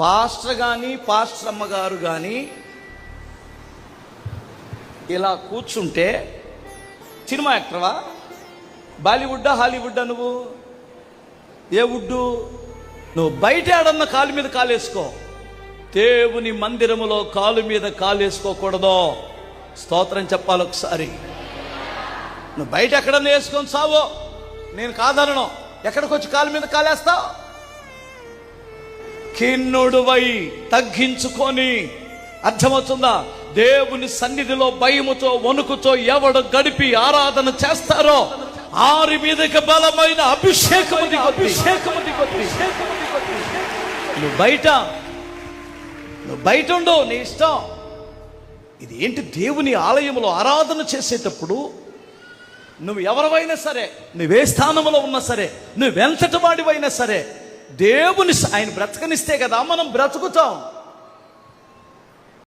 Pastor కానీ pastor అమ్మగారు కానీ ఇలా కూర్చుంటే సినిమా యాక్టర్వా, బాలీవుడ్డా హాలీవుడ్డా? నువ్వు ఏ వుడ్డు? నువ్వు బయట ఆడన్న కాలు మీద కాలేసుకో, దేవుని మందిరములో కాలు మీద కాలేసుకోకూడదు. స్తోత్రం చెప్పాలి ఒకసారి. నువ్వు బయట ఎక్కడన్నా వేసుకొని సావో, నేను కాదనను. ఎక్కడికి వచ్చి కాలు మీద కాలేస్తావు? కిన్నుడువై తగ్గించుకొని, అర్థమవుతుందా? దేవుని సన్నిధిలో భయముతో వణుకుతో ఎవడు గడిపి ఆరాధన చేస్తారో ఆరి మీదకి బలమైన అభిషేకము. నువ్వు బయట ఉండు, నీ ఇష్టం. ఇది ఏంటి? దేవుని ఆలయంలో ఆరాధన చేసేటప్పుడు నువ్వు ఎవరివైనా సరే, నువ్వే స్థానంలో ఉన్నా సరే, నువ్వెంతటి వాడివైనా సరే, దేవుని ఆయన బ్రతకనిస్తే కదా మనం బ్రతుకుతాం.